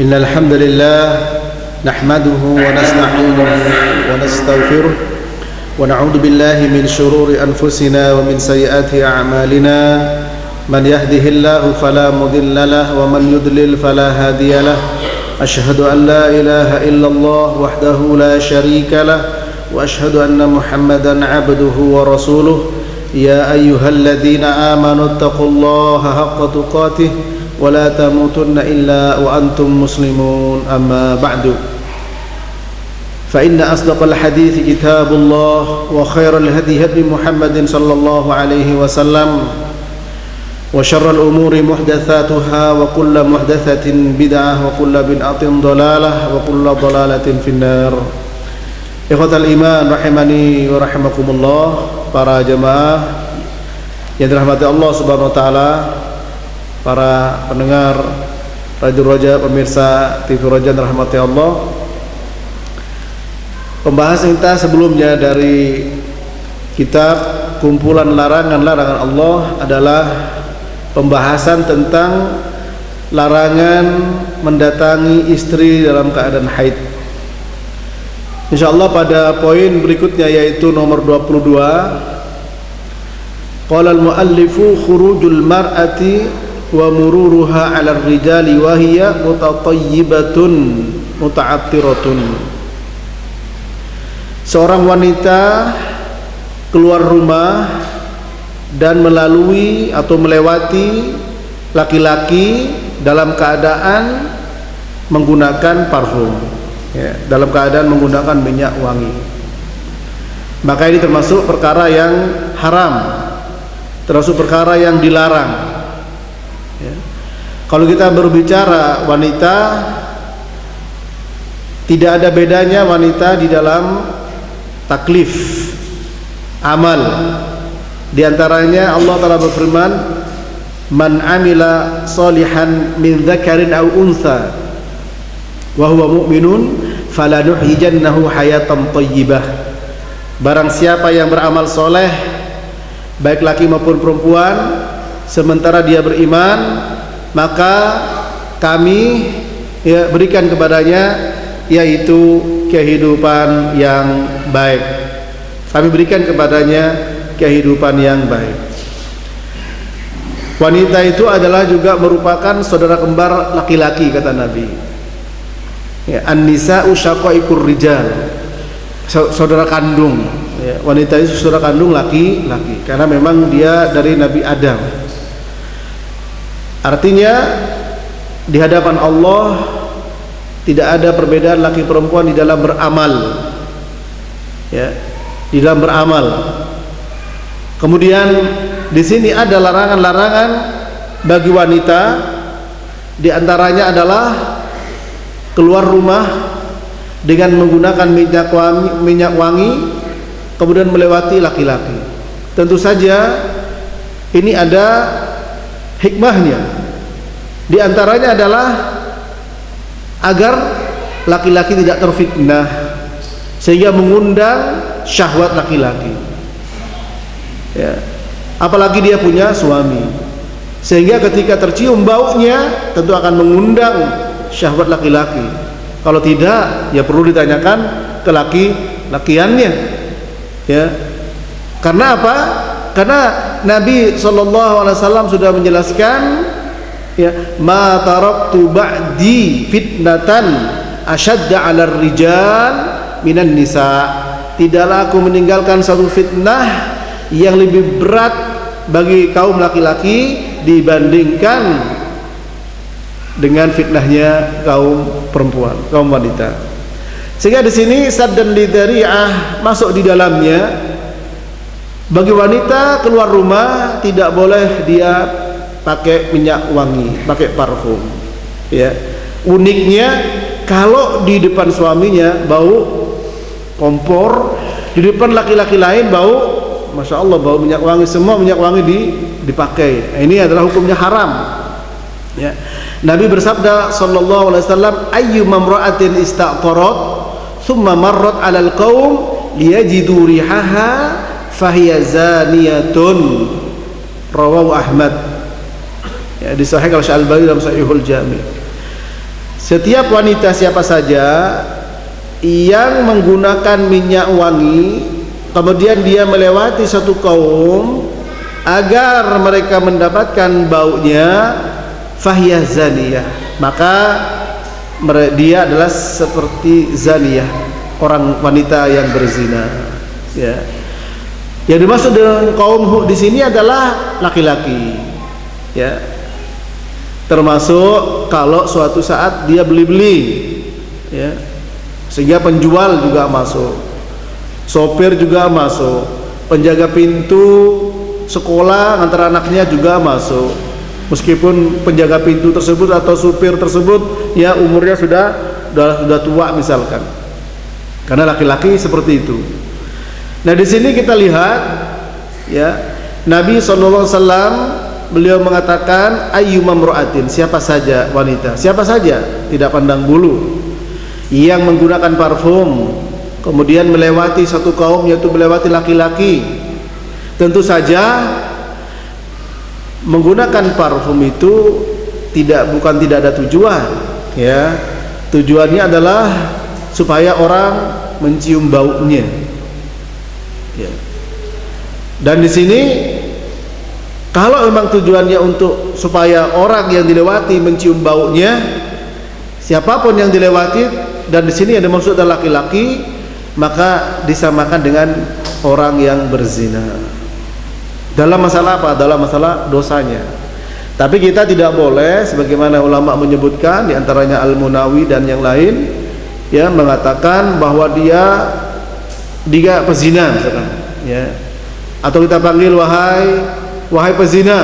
إن الحمد لله نحمده ونستعينه ونستغفره ونعوذ بالله من شرور أنفسنا ومن سيئات أعمالنا من يهده الله فلا مضل له ومن يضلل فلا هادي له أشهد أن لا إله إلا الله وحده لا شريك له وأشهد أن محمدا عبده ورسوله يا أيها الذين آمنوا اتقوا الله حق تقاته ولا تموتن إلا وأنتم مسلمون أما بعد فإن أصدق الحديث كتاب الله وخير الهدي هدي محمد صلى الله عليه وسلم وشر الأمور محدثاتها وكل محدثة بدعة وكل بدعة ضلالة وكل ضلالة في النار. Ikhwatal iman rahimani wa rahimakumullah, para jemaah yang dirahmati Allah Subhanahu wa taala, para pendengar Radio Roja, pemirsa TV Roja yang dirahmati Allah. Pembahasan kita sebelumnya dari kitab kumpulan larangan-larangan Allah adalah pembahasan tentang larangan mendatangi istri dalam keadaan haid. InsyaAllah pada poin berikutnya yaitu nomor 22, qala al-muallifu khurujul mar'ati wa mururuha 'ala ar-rijali wa hiya mutatayyibatun muta'attiratun. Seorang wanita keluar rumah dan melalui atau melewati laki-laki dalam keadaan menggunakan parfum, ya, dalam keadaan menggunakan minyak wangi. Maka ini termasuk perkara yang haram, termasuk perkara yang dilarang, ya. Kalau kita berbicara wanita, tidak ada bedanya wanita di dalam taklif amal. Di antaranya Allah Ta'ala berfirman, man amila salihan min dzakarin aw untha wa huwa mu'minun falanuhyijannahu hayatan thayyibah. Barang siapa yang beramal soleh, baik laki maupun perempuan, sementara dia beriman, maka kami berikan kepadanya yaitu kehidupan yang baik. Kami berikan kepadanya kehidupan yang baik. Wanita itu adalah juga merupakan saudara kembar laki-laki, kata Nabi. Ya, an-nisa'u syaqaiqur rijal, saudara kandung. Ya, wanita itu saudara kandung laki-laki karena memang dia dari Nabi Adam. Artinya di hadapan Allah tidak ada perbedaan laki perempuan di dalam beramal, ya, di dalam beramal. Kemudian di sini ada larangan-larangan bagi wanita, di antaranya adalah keluar rumah dengan menggunakan minyak wangi kemudian melewati laki-laki. Tentu saja ini ada hikmahnya. Di antaranya adalah agar laki-laki tidak terfitnah sehingga mengundang syahwat laki-laki, ya. Apalagi dia punya suami, sehingga ketika tercium baunya tentu akan mengundang syahwat laki-laki. Kalau tidak, ya perlu ditanyakan ke laki-lakiannya, ya. Karena apa? Karena Nabi SAW sudah menjelaskan, ya, ma taraktu ba'di fitnatan asyadda 'alar rijal minan nisa. Tidaklah aku meninggalkan satu fitnah yang lebih berat bagi kaum laki-laki dibandingkan dengan fitnahnya kaum perempuan, kaum wanita. Sehingga di sini saddan lidari'ah masuk di dalamnya. Bagi wanita keluar rumah tidak boleh dia pakai minyak wangi, pakai parfum, ya. Uniknya kalau di depan suaminya bau kompor, di depan laki-laki lain bau, masya Allah, bau minyak wangi, semua minyak wangi dipakai. Ini adalah hukumnya haram, ya. Nabi bersabda sallallahu alaihi wasallam, ayyu mamra'atin ista'tarat thumma marrat 'alal qaum liyajidu rihaha fahiya zaniyatun, rawahu Ahmad, ya, disahihkan oleh Al-Albani dalam Sahihul Jami'. setiap wanita siapa saja yang menggunakan minyak wangi kemudian dia melewati satu kaum agar mereka mendapatkan baunya, fahiya zaniyah, maka dia adalah seperti zaniyah, orang wanita yang berzina. Ya. Yang dimaksud dengan kaum di sini adalah laki-laki. Ya. Termasuk kalau suatu saat dia beli-beli, ya. Sehingga penjual juga masuk, sopir juga masuk, penjaga pintu sekolah antara anaknya juga masuk, meskipun penjaga pintu tersebut atau supir tersebut ya umurnya sudah tua misalkan, karena laki-laki seperti itu. Nah di sini kita lihat ya Nabi SAW beliau mengatakan ayyuma mru'atin, siapa saja wanita, siapa saja tidak pandang bulu yang menggunakan parfum kemudian melewati satu kaum yaitu melewati laki-laki. Tentu saja menggunakan parfum itu bukan tidak ada tujuan, ya. Tujuannya adalah supaya orang mencium baunya. Ya. Dan di sini kalau memang tujuannya untuk supaya orang yang dilewati mencium baunya, siapapun yang dilewati dan di sini yang dimaksud adalah laki-laki, maka disamakan dengan orang yang berzina. Dalam masalah apa? Dalam masalah dosanya. Tapi kita tidak boleh, sebagaimana ulama menyebutkan, diantaranya Al-Munawi dan yang lain, ya mengatakan bahwa dia pezina, misalkan, ya. Atau kita panggil wahai pezina,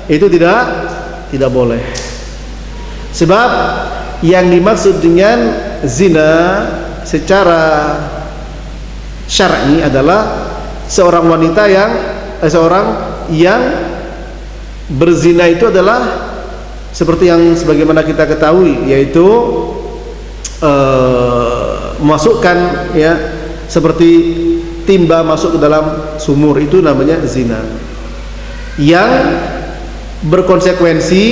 itu tidak boleh. Sebab yang dimaksud dengan zina secara syar'i adalah seorang wanita seorang yang berzina itu adalah seperti yang sebagaimana kita ketahui, yaitu memasukkan ya seperti timba masuk ke dalam sumur, itu namanya zina yang berkonsekuensi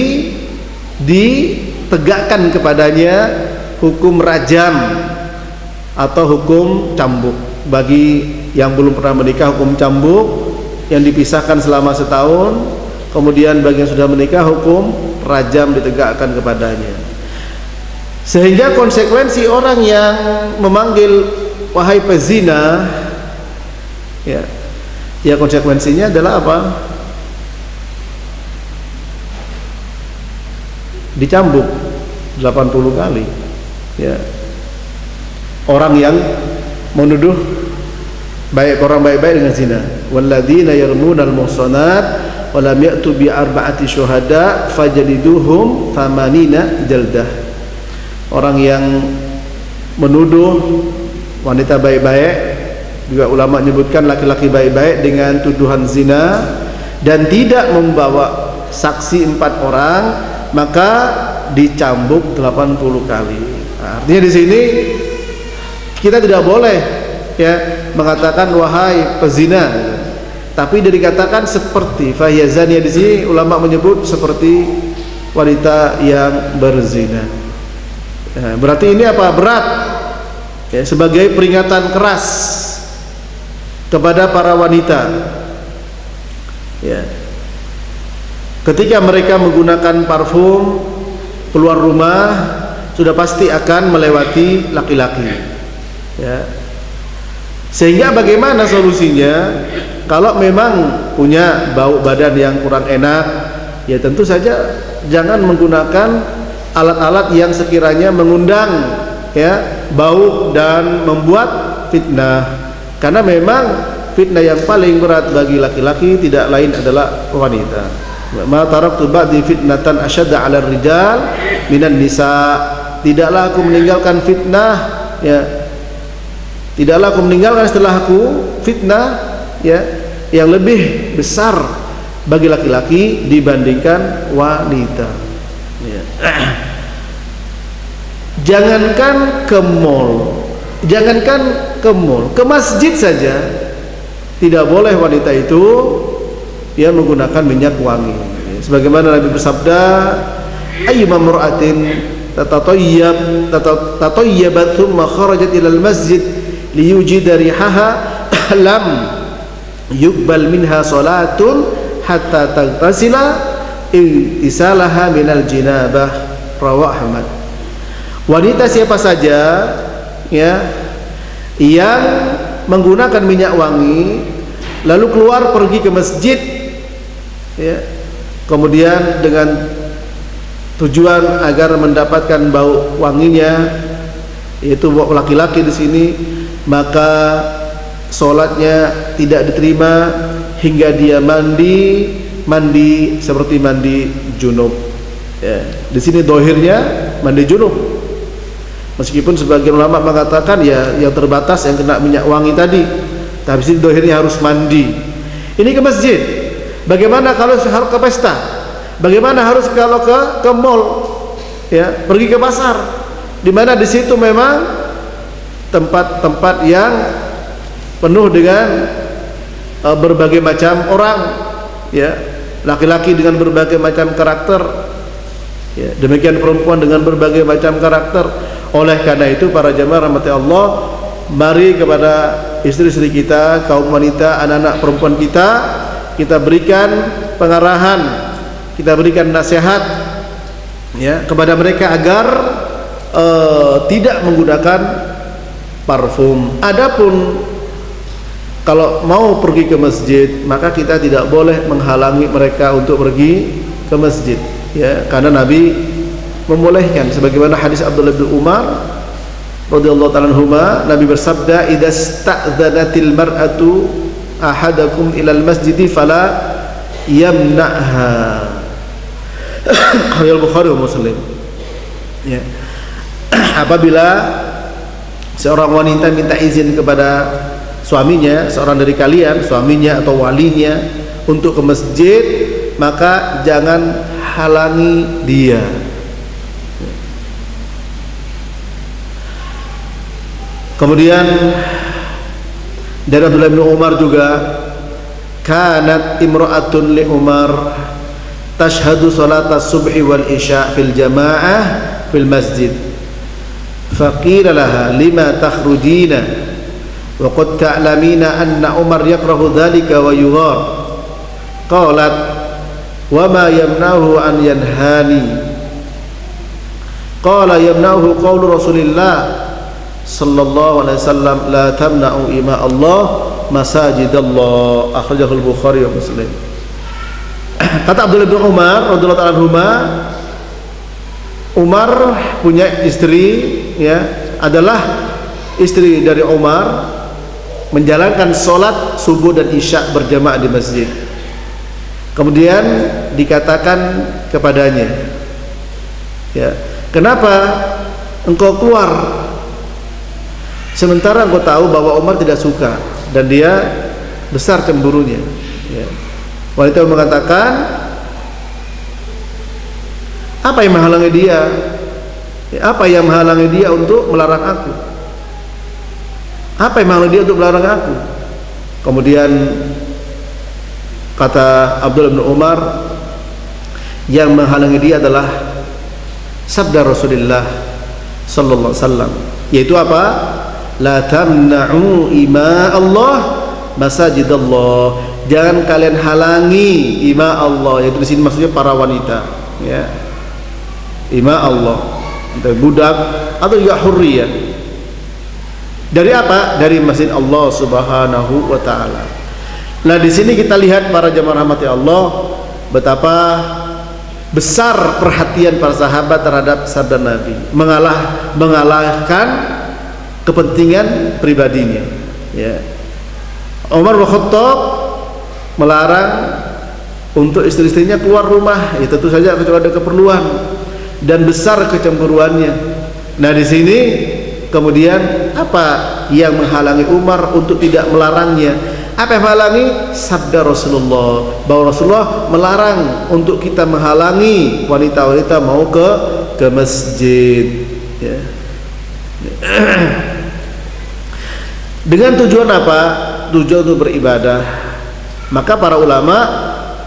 ditegakkan kepadanya hukum rajam atau hukum cambuk. Bagi yang belum pernah menikah hukum cambuk yang dipisahkan selama setahun, kemudian bagi yang sudah menikah hukum rajam ditegakkan kepadanya. Sehingga konsekuensi orang yang memanggil wahai pezina, ya konsekuensinya adalah apa? Dicambuk 80 kali. Ya. Orang yang menuduh orang baik-baik dengan zina. Walladzina yarmunal muhsanat wa lam ya'tu bi arba'ati syuhada fajliduhum 80 jaldah. Orang yang menuduh wanita baik-baik, juga ulama menyebutkan laki-laki baik-baik dengan tuduhan zina dan tidak membawa saksi 4 orang, maka dicambuk 80 kali. Nah, artinya di sini kita tidak boleh ya mengatakan wahai pezina, tapi dikatakan seperti fahiya zaniyah. Di sini ulama menyebut seperti wanita yang berzina. Nah, berarti ini apa? Berat ya, sebagai peringatan keras kepada para wanita ya, ketika mereka menggunakan parfum keluar rumah sudah pasti akan melewati laki-laki ya. Sehingga bagaimana solusinya? Kalau memang punya bau badan yang kurang enak, ya tentu saja jangan menggunakan alat-alat yang sekiranya mengundang ya bau dan membuat fitnah. Karena memang fitnah yang paling berat bagi laki-laki tidak lain adalah wanita. Ma taraktu ba'di fitnatan asyadda 'ala rijal minan nisa. Tidaklah aku meninggalkan fitnah ya. Tidaklah aku meninggalkan setelah aku fitnah ya yang lebih besar bagi laki-laki dibandingkan wanita. Ya. Jangankan ke mall, ke masjid saja tidak boleh wanita itu ya menggunakan minyak wangi. Sebagaimana Nabi bersabda, ayyuma mar'atin tatayyabat thumma kharajat ila al-masjid liyujida rihaha lam yuqbal minha salatun hatta taghtasila intisalaha minal jinabah. Rawah Ahmad. Wanita siapa saja ya yang menggunakan minyak wangi lalu keluar pergi ke masjid ya, kemudian dengan tujuan agar mendapatkan bau wanginya, yaitu laki-laki di sini, maka sholatnya tidak diterima hingga dia mandi seperti mandi junub. Ya, di sini dohirnya mandi junub. Meskipun sebagian ulama mengatakan ya yang terbatas yang kena minyak wangi tadi, tapi sini dohirnya harus mandi. Ini ke masjid. Bagaimana kalau harus ke pesta? Bagaimana harus kalau ke mall? Ya, pergi ke pasar. Di mana di situ memang tempat-tempat yang penuh dengan berbagai macam orang, ya, laki-laki dengan berbagai macam karakter, ya, demikian perempuan dengan berbagai macam karakter. Oleh karena itu para jamaah rahmati Allah, mari kepada istri-istri kita, kaum wanita, anak-anak perempuan kita berikan pengarahan, kita berikan nasihat ya kepada mereka agar tidak menggunakan parfum. Adapun kalau mau pergi ke masjid, maka kita tidak boleh menghalangi mereka untuk pergi ke masjid ya, karena Nabi membolehkan sebagaimana hadis Abdullah bin Umar radhiyallahu ta'ala anhuma, Nabi bersabda, "Idza sta'dzanatil mar'atu ahadakum ilal masjidi fala yamna'ha." Hadis Bukhari dan Muslim. Ya. Apabila seorang wanita minta izin kepada suaminya, seorang dari kalian, suaminya atau walinya untuk ke masjid, maka jangan halangi dia. Kemudian dari Abdullah bin Umar juga, kanat imra'atun li Umar tashhadu salata subhi wal isya fil jamaah fil masjid, faqila laha lima takhrujina wa qad ta'lamina anna Umar yakrahu dhalika wa yughar, qalat wa ma yamna'uhu an yanhani, qala yamna'uhu qawlu Rasulillah sallallahu alaihi wasallam, la tamna'u ima Allah masajidallah. Akhrajahul Bukhari wa Muslim. Kata Abdullah bin Umar radhiyallahu ta'ala anhuma, Umar punya istri ya, adalah istri dari Umar menjalankan sholat subuh dan isya berjamaah di masjid. Kemudian dikatakan kepadanya, ya, kenapa engkau keluar sementara engkau tahu bahwa Umar tidak suka dan dia besar cemburunya, ya. Wanita mengatakan, apa yang menghalangi dia? Apa yang menghalangi dia untuk melarang aku? Apa yang menghalangi dia untuk melarang aku? Kemudian kata Abdullah bin Umar, yang menghalangi dia adalah sabda Rasulullah sallallahu alaihi wasallam, yaitu apa? La tamna'u ima Allah masajidallah. Jangan kalian halangi ima Allah, yaitu di sini maksudnya para wanita, ya. Ima Allah, entah budak atau juga hurriyah. Dari apa? Dari masjid Allah Subhanahu wa taala. Nah, di sini kita lihat para jamaah rahmati Allah, betapa besar perhatian para sahabat terhadap sabda Nabi, mengalahkan kepentingan pribadinya, ya. Umar bin Khattab melarang untuk istri-istrinya keluar rumah, ya tentu saja kecuali ada keperluan, dan besar kecemburuannya. Nah, di sini kemudian apa yang menghalangi Umar untuk tidak melarangnya? Apa yang menghalangi? Sabda Rasulullah, bahwa Rasulullah melarang untuk kita menghalangi wanita-wanita mau ke masjid, ya. Dengan tujuan apa? Tujuan untuk beribadah. Maka para ulama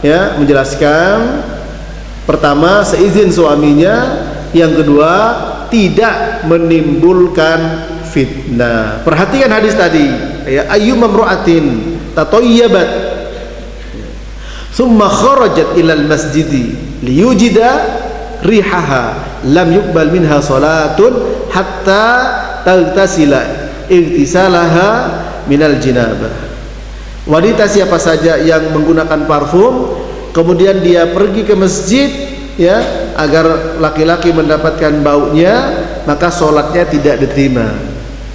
ya menjelaskan, pertama seizin suaminya, Yang kedua, tidak menimbulkan fitnah. Perhatikan hadis tadi, ya, ayyuma imra'atin tatayyabat thumma kharajat ilal masjidi liyujida rihaha lam yuqbal minha salatun hatta taghtasila igtisalaha minal jinabah. Wanita siapa saja yang menggunakan parfum kemudian dia pergi ke masjid, ya, agar laki-laki mendapatkan baunya, maka sholatnya tidak diterima,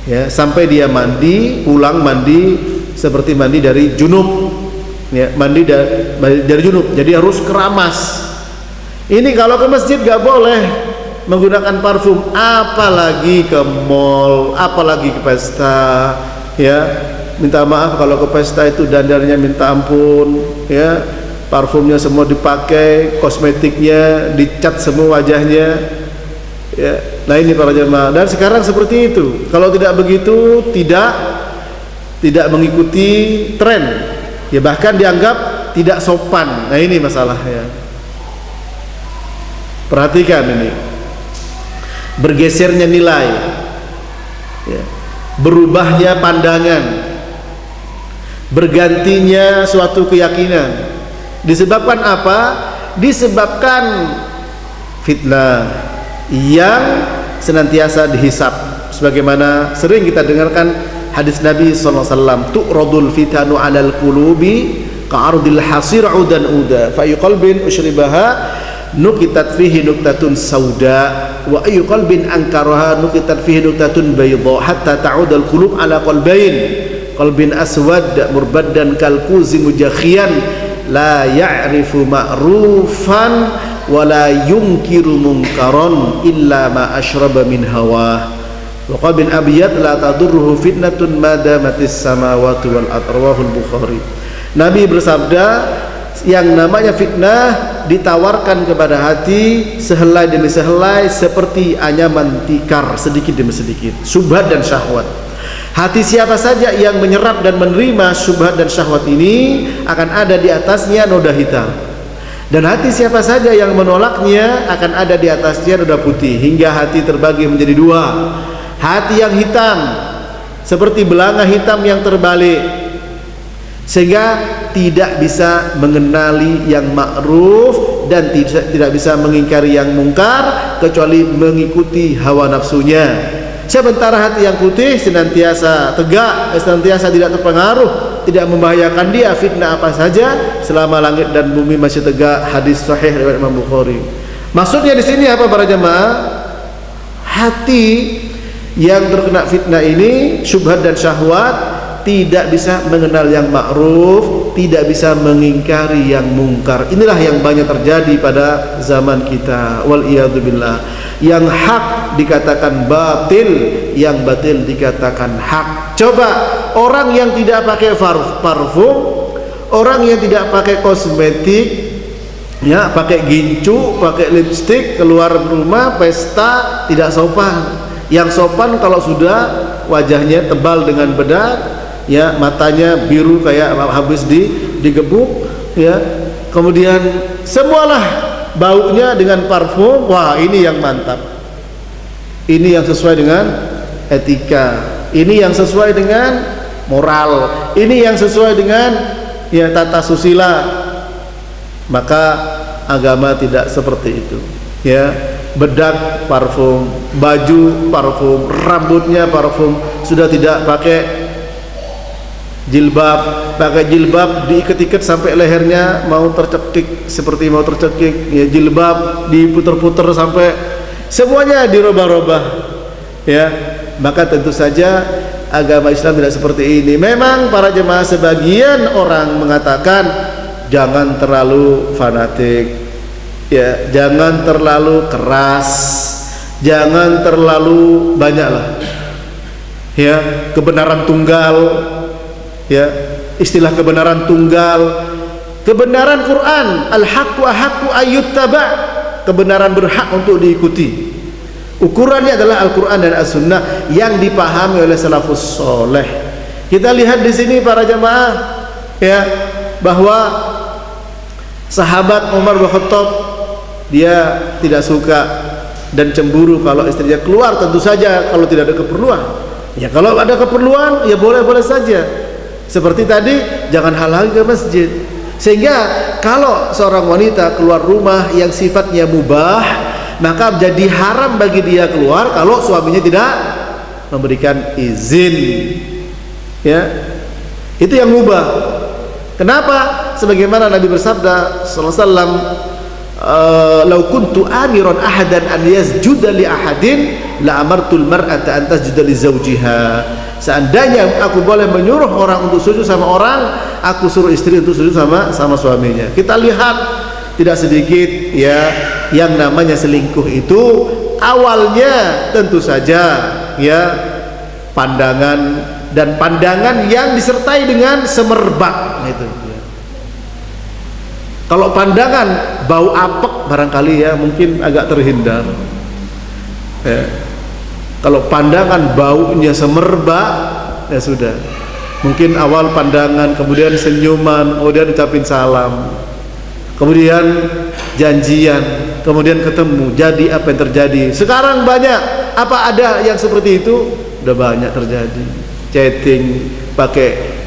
ya, sampai dia mandi, pulang mandi seperti mandi dari junub, ya, mandi dari junub, jadi harus keramas. Ini kalau ke masjid gak boleh menggunakan parfum, apalagi ke mall, apalagi ke pesta, ya. Minta maaf kalau ke pesta itu dandannya minta ampun, ya, parfumnya semua dipakai, kosmetiknya dicat semua wajahnya, ya. Nah ini para jemaah, dan sekarang seperti itu. Kalau tidak begitu, tidak mengikuti tren, ya, bahkan dianggap tidak sopan. Nah ini masalahnya. Perhatikan ini, bergesernya nilai, ya, berubahnya pandangan, bergantinya suatu keyakinan. Disebabkan apa? Disebabkan fitnah yang senantiasa dihisap. Sebagaimana sering kita dengarkan hadis Nabi SAW, tu'radul fitanu 'alal qulubi ka'ardil hasir 'udan uda fa ayu qalbin ushribaha nukitat fihi nuktatun sauda wa ayu qalbin ankaraha nukitat fihi nuktatun bayda hatta ta'udal qulub 'ala qalbain qalbin aswad murbaddan kalkuzi mujakhiyan la ya'rifu ma'rufan wa la yunkiru munkaran illa ma ashraba min hawa wa qalbin abyad la tadurruhu fitnatun madamatis samawati wal ardh. Bukhari. Nabi bersabda, yang namanya fitnah ditawarkan kepada hati sehelai demi sehelai seperti anyaman tikar, sedikit demi sedikit, syubhat dan syahwat. Hati siapa saja yang menyerap dan menerima syubhat dan syahwat ini akan ada di atasnya noda hitam, dan hati siapa saja yang menolaknya akan ada di atasnya noda putih, hingga hati terbagi menjadi dua. Hati yang hitam seperti belanga hitam yang terbalik, sehingga tidak bisa mengenali yang ma'ruf dan tidak bisa mengingkari yang mungkar kecuali mengikuti hawa nafsunya. Sementara hati yang putih senantiasa tegak, senantiasa tidak terpengaruh, tidak membahayakan dia fitnah apa saja selama langit dan bumi masih tegak. Hadis sahih riwayat Imam Bukhari. Maksudnya di sini apa para jemaah? Hati yang terkena fitnah ini, syubhat dan syahwat, tidak bisa mengenal yang ma'ruf, tidak bisa mengingkari yang mungkar. Inilah yang banyak terjadi pada zaman kita. Wal iyadu billah. Yang hak dikatakan batil, yang batil dikatakan hak. Coba orang yang tidak pakai parfum, orang yang tidak pakai kosmetik, ya, pakai gincu, pakai lipstik, keluar rumah pesta, tidak sopan. Yang sopan kalau sudah wajahnya tebal dengan bedak, ya, matanya biru kayak habis digebuk, ya, kemudian semualah baunya dengan parfum. Wah, ini yang mantap, ini yang sesuai dengan etika, ini yang sesuai dengan moral, ini yang sesuai dengan, ya, tata susila. Maka agama tidak seperti itu, ya. Bedak parfum, baju parfum, rambutnya parfum, sudah tidak pakai jilbab, pakai jilbab diikat-ikat sampai lehernya mau tercekik, seperti mau tercekik, ya, jilbab diputer-puter sampai semuanya dirubah-rubah, ya. Maka tentu saja agama Islam tidak seperti ini. Memang para jemaah sebagian orang mengatakan jangan terlalu fanatik, ya, jangan terlalu keras, jangan terlalu banyaklah, ya, kebenaran tunggal, ya, istilah kebenaran tunggal, kebenaran Quran, al-haqqu ahaqqu ayyuttaba, kebenaran berhak untuk diikuti. Ukurannya adalah Al-Quran dan As-Sunnah yang dipahami oleh salafus soleh. Kita lihat di sini para jemaah, ya, bahwa sahabat Umar bin Khattab dia tidak suka dan cemburu kalau istrinya keluar, tentu saja kalau tidak ada keperluan. Ya kalau ada keperluan ya boleh-boleh saja. Seperti tadi, jangan halangi ke masjid. Sehingga kalau seorang wanita keluar rumah yang sifatnya mubah, maka jadi haram bagi dia keluar kalau suaminya tidak memberikan izin. Ya, itu yang mubah. Kenapa? Sebagaimana Nabi bersabda sallallahu alaihi wasallam, "Lau kuntu amiran ahadan an yasjuda li ahadin la amartul mar'ata an tasjuda li zawjiha." Seandainya aku boleh menyuruh orang untuk sujud sama orang, aku suruh istri untuk sujud sama suaminya. Kita lihat tidak sedikit ya yang namanya selingkuh itu awalnya tentu saja ya pandangan, dan pandangan yang disertai dengan semerbak itu. Kalau pandangan bau apek barangkali ya mungkin agak terhindar. Ya. Kalau pandangan baunya semerbak ya sudah. Mungkin awal pandangan, kemudian senyuman, kemudian ucapin salam, kemudian janjian, kemudian ketemu. Jadi apa yang terjadi? Sekarang banyak. Apa ada yang seperti itu? Udah banyak terjadi. Chatting pakai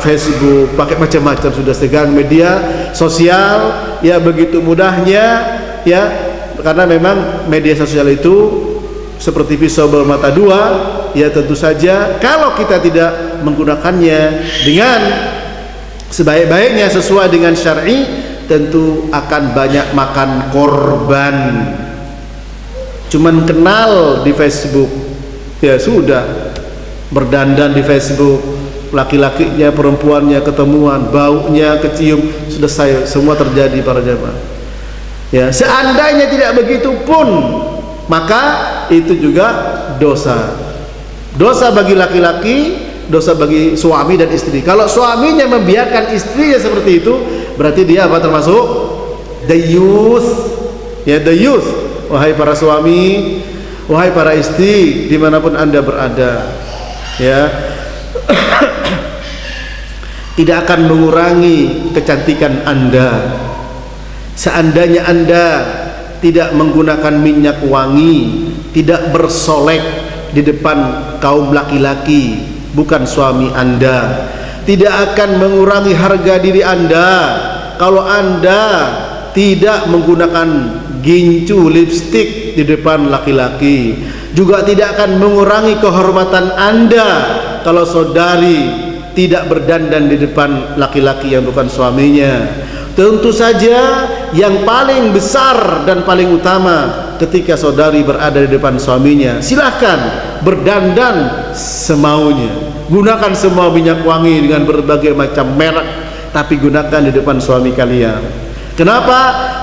Facebook, pakai macam-macam, sudah sekarang media sosial ya begitu mudahnya ya, karena memang media sosial itu seperti pisau bermata dua ya. Tentu saja kalau kita tidak menggunakannya dengan sebaik-baiknya sesuai dengan syar'i, tentu akan banyak makan korban. Cuman kenal di Facebook ya sudah, berdandan di Facebook, laki-lakinya perempuannya ketemuan, baunya kecium, selesai semua terjadi para jamaah. Ya, seandainya tidak begitu pun, maka itu juga dosa. Dosa bagi laki-laki, dosa bagi suami dan istri. Kalau suaminya membiarkan istrinya seperti itu, berarti dia apa? Termasuk dayuth. Ya, dayuth. Wahai para suami, wahai para istri, dimanapun anda berada, ya, tidak akan mengurangi kecantikan anda seandainya anda tidak menggunakan minyak wangi, tidak bersolek di depan kaum laki-laki, bukan suami anda. Tidak akan mengurangi harga diri anda kalau anda tidak menggunakan gincu lipstik di depan laki-laki. Juga tidak akan mengurangi kehormatan anda kalau saudari tidak berdandan di depan laki-laki yang bukan suaminya. Tentu saja yang paling besar dan paling utama ketika saudari berada di depan suaminya, silahkan berdandan semaunya, gunakan semua minyak wangi dengan berbagai macam merek, tapi gunakan di depan suami kalian. Kenapa?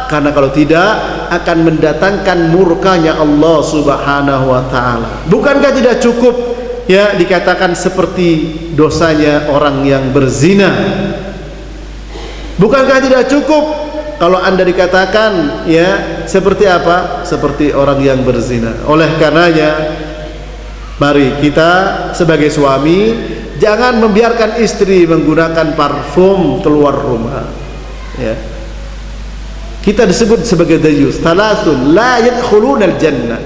Karena kalau tidak akan mendatangkan murkanya Allah Subhanahu wa taala. Bukankah tidak cukup ya dikatakan seperti dosanya orang yang berzina? Bukankah tidak cukup kalau Anda dikatakan ya seperti apa? Seperti orang yang berzina. Oleh karenanya mari kita sebagai suami jangan membiarkan istri menggunakan parfum keluar rumah. Ya. Kita disebut sebagai dayus. Thalathun la yadkhuluna al-jannah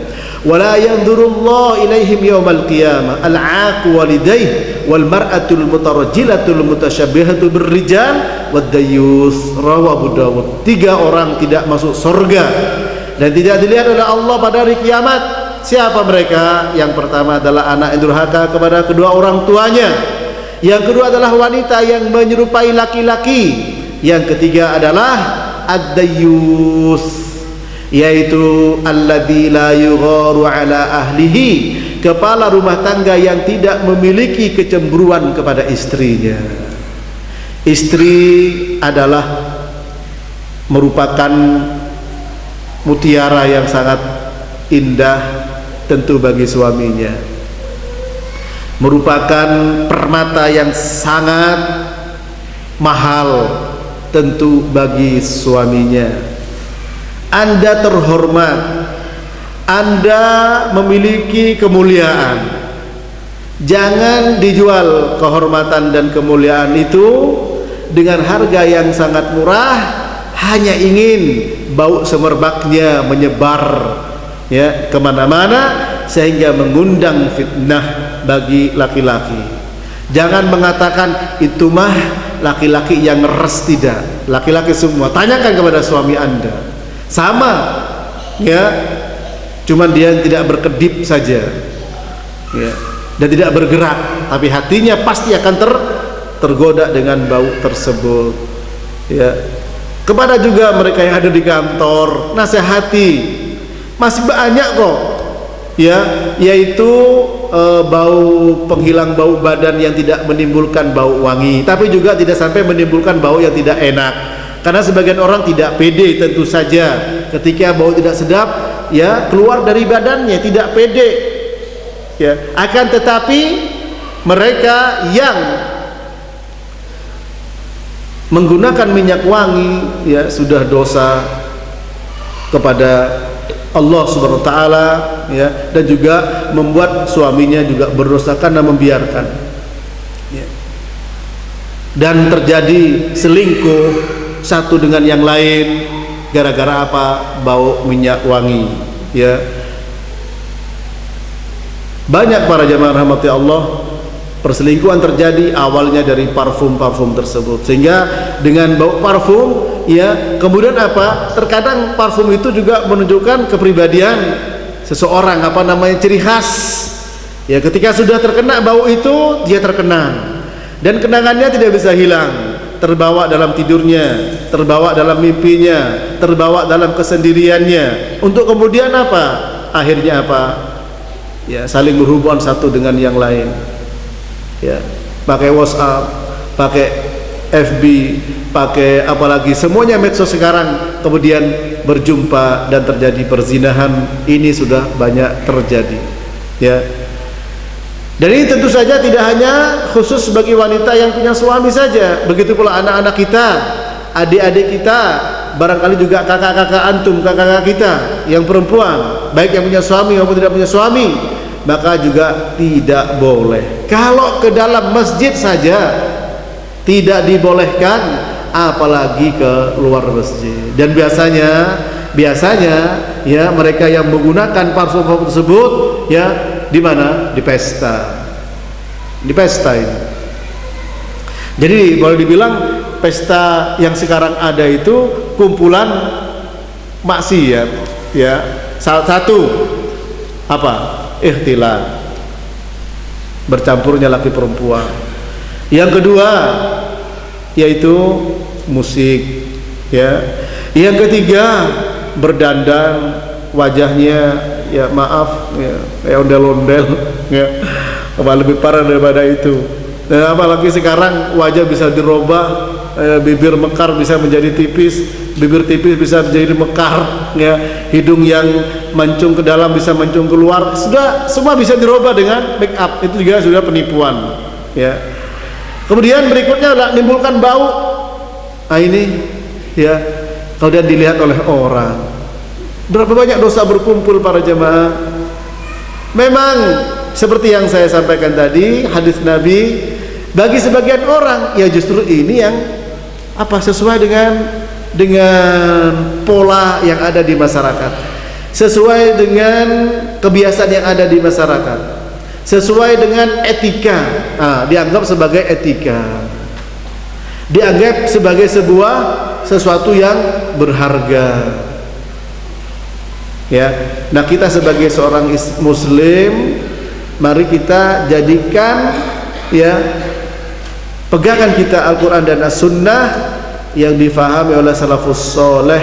wa la yanzurullahu ilaihim yaumal qiyamah al-'aqu walidayhi wal mar'atul mutarajjilatul mutasyabbihatu birrijal wad dayus. Rawahu Abu Dawud. 3 orang tidak masuk surga dan tidak dilihat oleh Allah pada hari kiamat. Siapa mereka? Yang pertama adalah anak yang durhaka kepada kedua orang tuanya. Yang kedua adalah wanita yang menyerupai laki-laki. Yang ketiga adalah ad-dayyus, yaitu alladzi la yugharu ala ahlihi, kepala rumah tangga yang tidak memiliki kecemburuan kepada istrinya. Istri adalah merupakan mutiara yang sangat indah tentu bagi suaminya, merupakan permata yang sangat mahal tentu bagi suaminya. Anda terhormat, Anda memiliki kemuliaan. Jangan dijual kehormatan dan kemuliaan itu dengan harga yang sangat murah hanya ingin bau semerbaknya menyebar ya kemana-mana sehingga mengundang fitnah bagi laki-laki. Jangan mengatakan itu mah laki-laki yang ngeres, tidak. Laki-laki semua tanyakan kepada suami Anda, sama ya, cuman dia tidak berkedip saja ya, dan tidak bergerak, tapi hatinya pasti akan tergoda dengan bau tersebut ya. Kepada juga mereka yang ada di kantor, nasihati, masih banyak kok ya, yaitu bau penghilang bau badan yang tidak menimbulkan bau wangi, tapi juga tidak sampai menimbulkan bau yang tidak enak. Karena sebagian orang tidak pede tentu saja ketika bau tidak sedap ya keluar dari badannya, tidak pede ya. Akan tetapi mereka yang menggunakan minyak wangi ya sudah dosa kepada Allah Subhanahu wa taala ya, dan juga membuat suaminya juga berdosa karena membiarkan ya. Dan terjadi selingkuh satu dengan yang lain gara-gara apa? Bau minyak wangi ya. Banyak para jamaah rahmati Allah, perselingkuhan terjadi awalnya dari parfum-parfum tersebut, sehingga dengan bau parfum ya, kemudian apa, terkadang parfum itu juga menunjukkan kepribadian seseorang, apa namanya, ciri khas ya. Ketika sudah terkena bau itu, dia terkenang dan kenangannya tidak bisa hilang, terbawa dalam tidurnya, terbawa dalam mimpinya, terbawa dalam kesendiriannya, untuk kemudian apa, akhirnya apa ya, saling berhubungan satu dengan yang lain ya, pakai WhatsApp, pakai FB, pakai apalagi semuanya medsos sekarang, kemudian berjumpa dan terjadi perzinahan. Ini sudah banyak terjadi ya. Dan ini tentu saja tidak hanya khusus bagi wanita yang punya suami saja, begitu pula anak-anak kita, adik-adik kita, barangkali juga kakak-kakak antum, kakak-kakak kita yang perempuan, baik yang punya suami maupun tidak punya suami, maka juga tidak boleh. Kalau ke dalam masjid saja tidak dibolehkan, apalagi ke luar masjid. Dan biasanya ya, mereka yang menggunakan parfum tersebut ya, di mana? Di pesta. Di pesta ini. Jadi boleh dibilang pesta yang sekarang ada itu kumpulan maksiat ya. Salah satu apa? Ikhtilat, bercampurnya laki perempuan. Yang kedua yaitu musik ya. Yang ketiga berdandan, wajahnya ya maaf ya kayak ondel-ondel ya, apa lebih parah daripada itu. Dan apalagi sekarang wajah bisa dirubah, bibir mekar bisa menjadi tipis, bibir tipis bisa menjadi mekar ya, hidung yang mancung ke dalam bisa mancung keluar, sudah semua bisa dirubah dengan make up. Itu juga sudah penipuan ya. Kemudian berikutnya adalah menimbulkan bau. Nah ini ya, kemudian dilihat oleh orang. Berapa banyak dosa berkumpul para jemaah. Memang seperti yang saya sampaikan tadi, hadis Nabi, bagi sebagian orang ya justru ini yang apa, sesuai dengan pola yang ada di masyarakat, sesuai dengan kebiasaan yang ada di masyarakat, sesuai dengan etika. Dianggap sebagai etika, dianggap sebagai sesuatu yang berharga ya. Nah, kita sebagai seorang muslim, mari kita jadikan ya, pegangan kita Al-Quran dan As-Sunnah yang difahami oleh salafus soleh.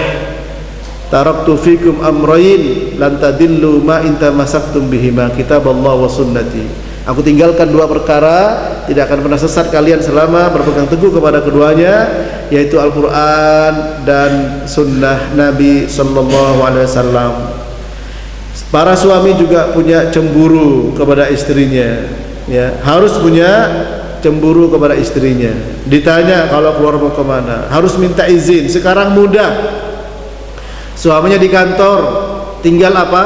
Taraktu fikum amrayn lan tadillu ma in tamassaktum bihima, kitab Allah wa sunnati. Aku tinggalkan dua perkara, tidak akan pernah sesat kalian selama berpegang teguh kepada keduanya, yaitu Al-Quran dan Sunnah Nabi Sallallahu Alaihi Wasallam. Para suami juga punya cemburu kepada istrinya ya, harus punya cemburu kepada istrinya. Ditanya kalau keluar mau kemana, harus minta izin. Sekarang mudah, suaminya di kantor, tinggal apa?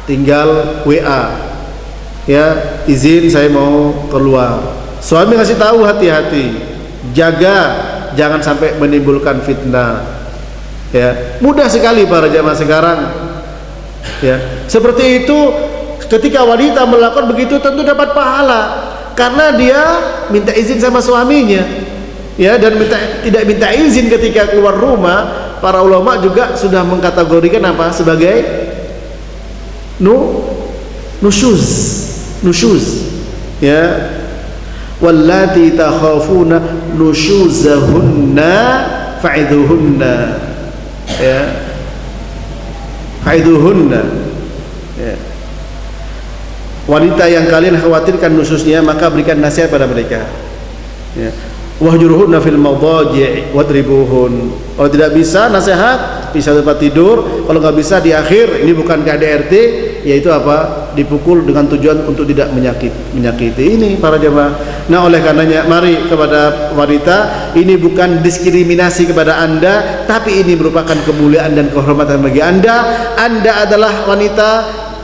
Tinggal WA ya, izin saya mau keluar. Suami ngasih tahu, hati-hati, jaga jangan sampai menimbulkan fitnah Ya, mudah sekali para jamaah sekarang. Ya, seperti itu ketika wanita melakukan begitu tentu dapat pahala karena dia minta izin sama suaminya. Ya, dan tidak minta izin ketika keluar rumah. Para ulama juga sudah mengkategorikan apa sebagai nusyuz. Ya, wallati takhafuna nusyuzahunna fa'idhuhunna. Ya, fa'idhuhunna. Ya. Wanita yang kalian khawatirkan nusyuznya, maka berikan nasihat pada mereka. Ya. Wahjuruhunna fil madaji' wadribuhun. Kalau tidak bisa nasihat, bisa tempat tidur. Kalau nggak bisa di akhir, ini bukan KDRT, yaitu apa? Dipukul dengan tujuan untuk tidak menyakiti. Ini para jemaah. Nah, oleh karenanya mari kepada wanita, ini bukan diskriminasi kepada Anda, tapi ini merupakan kemuliaan dan kehormatan bagi Anda. Anda adalah wanita,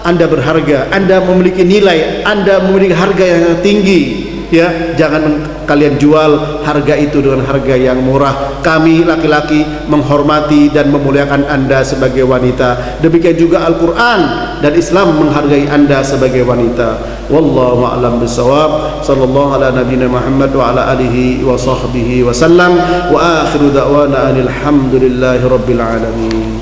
Anda berharga, Anda memiliki nilai, Anda memiliki harga yang tinggi. Ya, jangan kalian jual harga itu dengan harga yang murah. Kami laki-laki menghormati dan memuliakan Anda sebagai wanita. Demikian juga Al-Quran dan Islam menghargai Anda sebagai wanita. Wallahu a'lam bishawab. Sallallahu ala nabiyina Muhammad wa ala alihi wa sahbihi wa sallam. Wa akhiru da'wana alhamdulillahi rabbil alamin.